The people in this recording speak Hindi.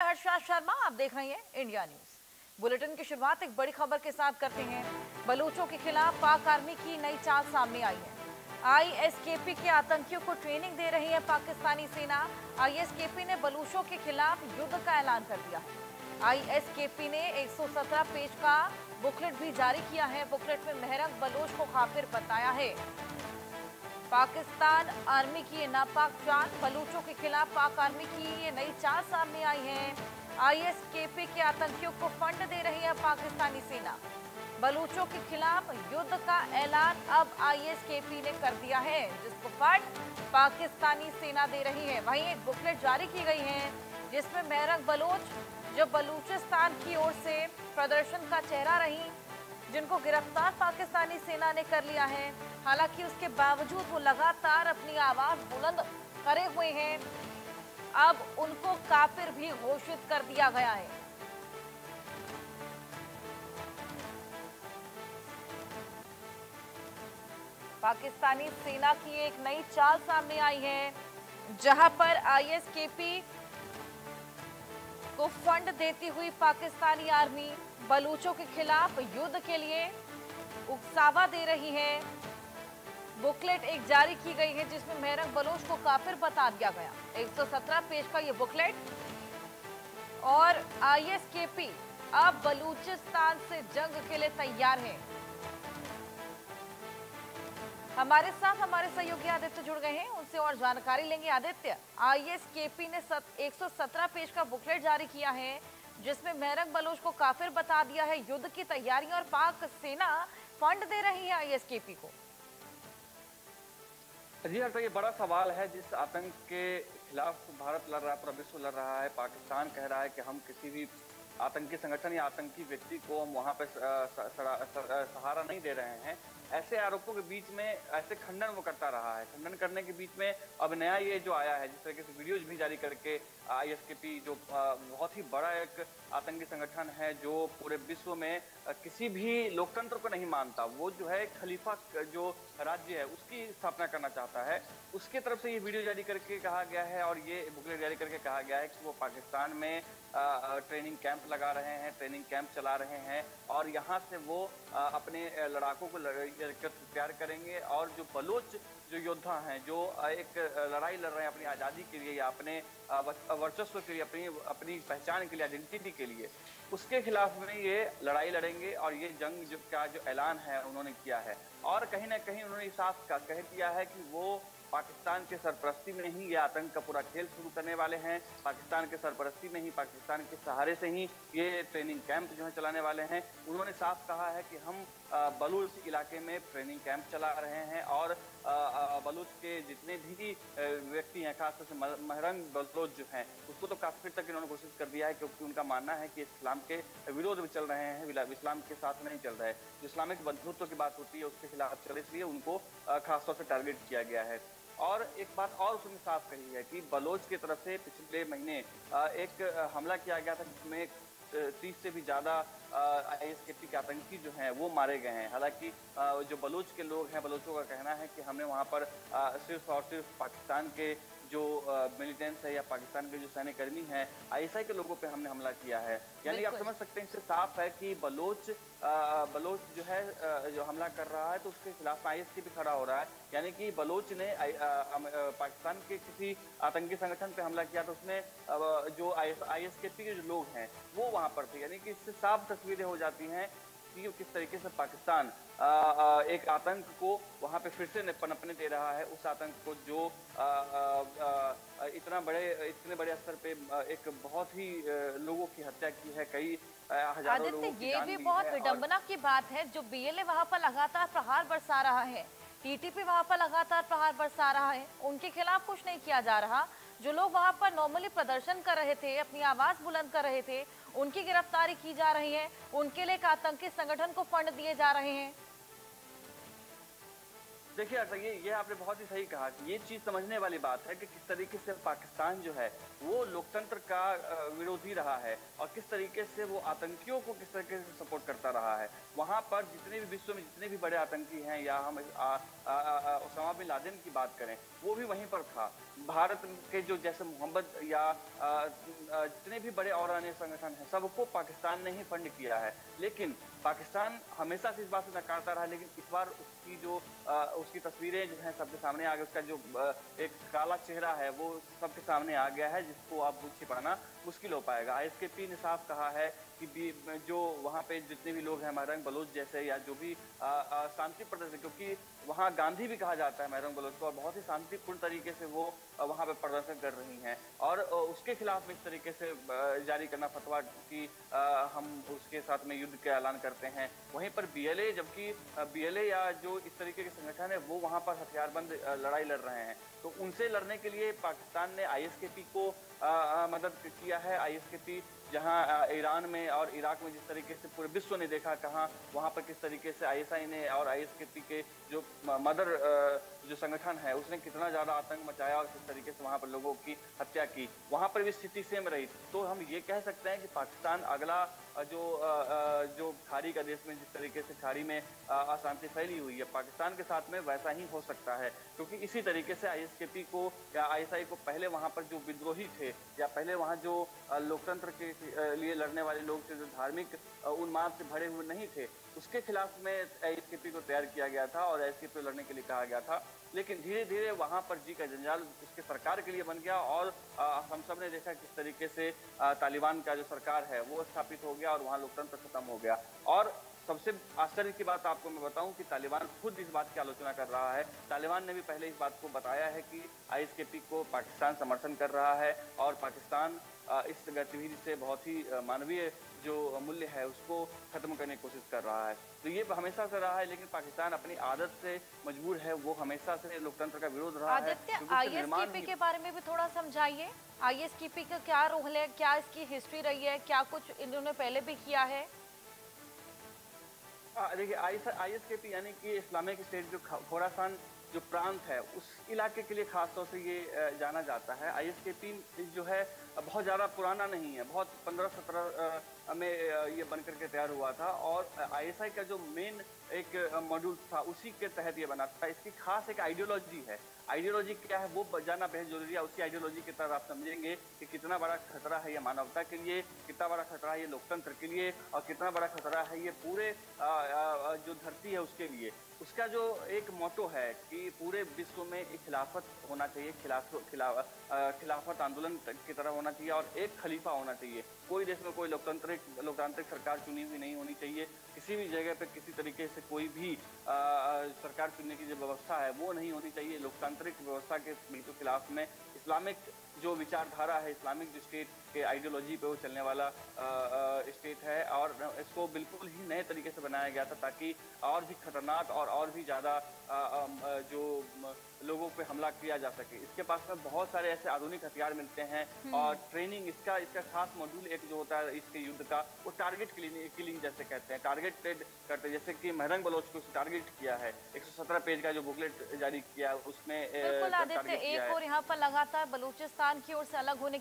हर्षा शर्मा, आप देख रही हैं इंडिया न्यूज। बुलेटिन की शुरुआत एक बड़ी खबर के साथ करते हैं। बलूचों के खिलाफ पाक आर्मी की नई चाल सामने आई है। आईएसकेपी के आतंकियों को ट्रेनिंग दे रही है पाकिस्तानी सेना। आईएसकेपी ने बलूचों के खिलाफ युद्ध का ऐलान कर दिया है। आईएसकेपी ने 117 पेज का बुकलेट भी जारी किया है। बुकलेट में मेहरंग बलोच को काफिर बताया है। पाकिस्तान आर्मी की ये नापाक चाल, बलूचों के खिलाफ पाक आर्मी की ये नई चाल सामने आई है। आईएसकेपी के आतंकियों को फंड दे रही है पाकिस्तानी सेना। बलूचों के खिलाफ युद्ध का ऐलान अब आईएसकेपी ने कर दिया है, जिसको फंड पाकिस्तानी सेना दे रही है। वहीं एक बुकलेट जारी की गई है जिसमें मेहरंग बलोच, जो बलूचिस्तान की ओर से प्रदर्शन का चेहरा रही, जिनको गिरफ्तार पाकिस्तानी सेना ने कर लिया है। हालांकि उसके बावजूद वो लगातार अपनी आवाज बुलंद करे हुए हैं। अब उनको काफिर भी घोषित कर दिया गया है। पाकिस्तानी सेना की एक नई चाल सामने आई है, जहां पर आईएसकेपी को फंड देती हुई पाकिस्तानी आर्मी बलूचों के खिलाफ युद्ध के लिए उकसावा दे रही है। बुकलेट एक जारी की गई है जिसमें मेहरंग बलोच को काफिर बता दिया गया। 117 पेज का ये बुकलेट। और आईएसकेपी अब बलूचिस्तान से जंग के लिए तैयार है। हमारे साथ हमारे सहयोगी आदित्य जुड़ गए हैं, उनसे और जानकारी लेंगे। आदित्य, आईएसकेपी ने 117 पेज का बुकलेट जारी किया है जिसमें मेहरंग बलोच को काफिर बता दिया है। युद्ध की तैयारियां और पाक सेना फंड दे रही है आईएसकेपी को। जी हाँ, तो ये बड़ा सवाल है। जिस आतंक के खिलाफ भारत लड़ रहा है, पूरा विश्व लड़ रहा है, पाकिस्तान कह रहा है कि हम किसी भी आतंकी संगठन या आतंकी व्यक्ति को हम वहाँ पे सहारा नहीं दे रहे हैं। ऐसे आरोपों के बीच में ऐसे खंडन वो करता रहा है। खंडन करने के बीच में अब नया ये जो आया है, जिस तरीके से वीडियोज भी जारी करके आईएसकेपी जो बहुत ही बड़ा एक आतंकी संगठन है, जो पूरे विश्व में किसी भी लोकतंत्र को नहीं मानता, वो जो है खलीफा जो राज्य है उसकी स्थापना करना चाहता है, उसके तरफ से ये वीडियो जारी करके कहा गया है और ये बुकलेट जारी करके कहा गया है कि वो पाकिस्तान में ट्रेनिंग कैंप लगा रहे हैं, ट्रेनिंग कैंप चला रहे हैं और यहाँ से वो अपने लड़ाकों को तैयार करेंगे। और जो बलोच जो योद्धा हैं, जो एक लड़ाई लड़ रहे हैं अपनी आज़ादी के लिए या अपने वर्चस्व के लिए, अपनी पहचान के लिए, आइडेंटिटी के लिए, उसके खिलाफ में ये लड़ाई लड़ेंगे। और ये जंग जो का जो ऐलान है उन्होंने किया है और कहीं ना कहीं उन्होंने साफ कह दिया है कि वो पाकिस्तान के सरपरस्ती में ही ये आतंक का पूरा खेल शुरू करने वाले हैं। पाकिस्तान के सरपरस्ती में ही, पाकिस्तान के सहारे से ही ये ट्रेनिंग कैंप जो है चलाने वाले हैं। उन्होंने साफ कहा है कि हम बलूच इलाके में ट्रेनिंग कैंप चला रहे हैं और बलूच के जितने भी व्यक्ति हैं, खासतौर से मेहरंग बलोच जो हैं, उसको तो काफी तक इन्होंने घोषित कर दिया है, क्योंकि उनका मानना है कि इस्लाम के विरोध में चल रहे हैं, इस्लाम के साथ नहीं चल रहे हैं। जो इस्लामिक बंधुत्व की बात होती है उसके खिलाफ चले, इसलिए उनको खासतौर से टारगेट किया गया है। और एक बात और उसने साफ कही है कि बलोच की तरफ से पिछले महीने एक हमला किया गया था जिसमें 30 से भी ज्यादा आईएसकेपी के आतंकी जो हैं वो मारे गए हैं। हालांकि जो बलोच के लोग हैं, बलोचों का कहना है कि हमने वहां पर सिर्फ और सिर्फ पाकिस्तान के जो मिलिटेंट्स है या पाकिस्तान के जो सैन्यकर्मी हैं, आईएसआई के लोगों पे हमने हमला किया है। यानी आप समझ सकते हैं, इससे साफ है कि बलोच जो है जो हमला कर रहा है तो उसके खिलाफ आईएसकेपी खड़ा हो रहा है। यानी कि बलोच ने पाकिस्तान के किसी आतंकी संगठन पे हमला किया तो उसमें जो आईएसकेपी के जो लोग हैं वो वहां पर थे। यानी कि इससे साफ तस्वीरें हो जाती हैं कि किस तरीके से पाकिस्तान एक आतंक को वहां पे फिर से पनपने दे रहा है। उस आतंक को जो इतने बड़े स्तर पे एक बहुत ही लोगों की हत्या की है, कई हजारों लोगों की जान ली है। ये भी बहुत विडंबना की बात है, जो बीएलए वहां पर लगातार प्रहार बरसा रहा है, टीटीपी वहां पर लगातार प्रहार बरसा रहा है, उनके खिलाफ कुछ नहीं किया जा रहा। जो लोग वहां पर नॉर्मली प्रदर्शन कर रहे थे, अपनी आवाज बुलंद कर रहे थे, उनकी गिरफ्तारी की जा रही है, उनके लिए एक आतंकी संगठन को फंड दिए जा रहे हैं। देखिए अर्षा, ये आपने बहुत ही सही कहा कि ये चीज समझने वाली बात है कि किस तरीके से पाकिस्तान जो है वो लोकतंत्र का विरोधी रहा है और किस तरीके से वो आतंकियों को किस तरीके से सपोर्ट करता रहा है। वहां पर जितने भी विश्व में जितने भी बड़े आतंकी हैं, या हम ओसामा बिन लादेन की बात करें, वो भी वहीं पर था। भारत के जो जैसे मोहम्मद या जितने भी बड़े और अन्य संगठन हैं, सबको पाकिस्तान ने ही फंड किया है। लेकिन पाकिस्तान हमेशा से इस बात से नकारता रहा, लेकिन इस बार उसकी जो उसकी तस्वीरें जो हैं सबके सामने आ गई, उसका जो एक काला चेहरा है वो सबके सामने आ गया है, जिसको आप छिपाना मुश्किल हो पाएगा। आईएसकेपी ने साफ कहा है कि जो वहाँ पे जितने भी लोग हैं, महरंग बलोच जैसे या जो भी शांति प्रदर्शन, क्योंकि वहाँ गांधी भी कहा जाता है महरंग बलोच को, और बहुत ही शांतिपूर्ण तरीके से वो वहाँ पे प्रदर्शन कर रही हैं, और उसके खिलाफ में इस तरीके से जारी करना फतवा कि हम उसके साथ में युद्ध का ऐलान करते हैं। वहीं पर बीएलए, जबकि बीएलए या जो इस तरीके के संगठन है वो वहाँ पर हथियारबंद लड़ाई लड़ रहे हैं, तो उनसे लड़ने के लिए पाकिस्तान ने आईएसकेपी को मदद किया है। आईएसकेपी जहां ईरान में और इराक में जिस तरीके से पूरे विश्व ने देखा, कहां वहां पर किस तरीके से आईएसआई ने और आईएसकेपी के जो मदर जो संगठन है उसने कितना ज्यादा आतंक मचाया और किस तरीके से वहां पर लोगों की हत्या की, वहां पर भी स्थिति सेम रही। तो हम ये कह सकते हैं कि पाकिस्तान अगला जो खाड़ी का देश में जिस तरीके से खाड़ी में अशांति फैली हुई है, पाकिस्तान के साथ में वैसा ही हो सकता है, क्योंकि इसी तरीके से आईएसकेपी को या आईएसआई को पहले वहां पर जो विद्रोही थे या पहले वहां जो लोकतंत्र के लिए लड़ने वाले लोग थे, जो धार्मिक उन्माद से भरे हुए नहीं थे, उसके खिलाफ में आईएसकेपी को तैयार किया गया था और आईएसकेपी लड़ने के लिए कहा गया था। लेकिन धीरे धीरे वहां पर जी का जंजाल उसके सरकार के लिए बन गया, और हम सब ने देखा किस तरीके से तालिबान का जो सरकार है वो स्थापित हो गया और वहां लोकतंत्र खत्म हो गया। और सबसे आश्चर्य की बात आपको मैं बताऊं कि तालिबान खुद इस बात की आलोचना कर रहा है। तालिबान ने भी पहले इस बात को बताया है कि आईएसकेपी को पाकिस्तान समर्थन कर रहा है और पाकिस्तान इस गतिविधि से बहुत ही मानवीय जो मूल्य है उसको खत्म करने की कोशिश कर रहा है। तो ये हमेशा से रहा है, लेकिन पाकिस्तान अपनी आदत से मजबूर है, वो हमेशा से लोकतंत्र का विरोध रहा है। आदित्य, आईएसकेपी के बारे में भी थोड़ा समझाइए। आईएसकेपी का क्या रोल है, क्या इसकी हिस्ट्री रही है, क्या कुछ इन्होंने पहले भी किया है? देखिए, आईएसकेपी यानी कि इस्लामिक स्टेट जो खोरासान जो प्रांत है उस इलाके के लिए खास तौर से ये जाना जाता है। आईएसकेपी जो है बहुत ज़्यादा पुराना नहीं है, बहुत 15-17 में ये बनकर के तैयार हुआ था, और आईएसआई का जो मेन एक मॉड्यूल था उसी के तहत ये बना था। इसकी खास एक आइडियोलॉजी है। आइडियोलॉजी क्या है वो जानना बेहद जरूरी है। उसी आइडियोलॉजी के तहत आप समझेंगे कि कितना बड़ा खतरा है ये मानवता के लिए, कितना बड़ा खतरा है ये लोकतंत्र के लिए, और कितना बड़ा खतरा है ये पूरे जो धरती है उसके लिए। उसका जो एक मोटो है कि पूरे विश्व में एक खिलाफत होना चाहिए, खिलाफत आंदोलन की तरह होना चाहिए, और एक खलीफा होना चाहिए। कोई देश में कोई लोकतांत्रिक सरकार चुनी हुई नहीं होनी चाहिए। किसी भी जगह पे किसी तरीके से कोई भी सरकार चुनने की जो व्यवस्था है वो नहीं होनी चाहिए। लोकतांत्रिक व्यवस्था के बिल्कुल खिलाफ में इस्लामिक जो विचारधारा है, इस्लामिक जो स्टेट के आइडियोलॉजी पे वो चलने वाला स्टेट है, और इसको बिल्कुल ही नए तरीके से बनाया गया था ताकि और भी खतरनाक और भी ज़्यादा जो लोगों पे हमला किया जा सके। इसके पास में बहुत सारे ऐसे आधुनिक हथियार मिलते हैं, और ट्रेनिंग इसका खास मॉड्यूल एक जो होता है इसके युद्ध का, वो टारगेट किलिंग जैसे कहते हैं, टारगेटेड करते हैं। जैसे कि महरंग बलोच को टारगेट किया है, 117 पेज का जो बुकलेट जारी किया उसमें बिल्कुल आदित्य, एक और यहाँ पर लगातार बलूचिस्तान की ओर से अलग होने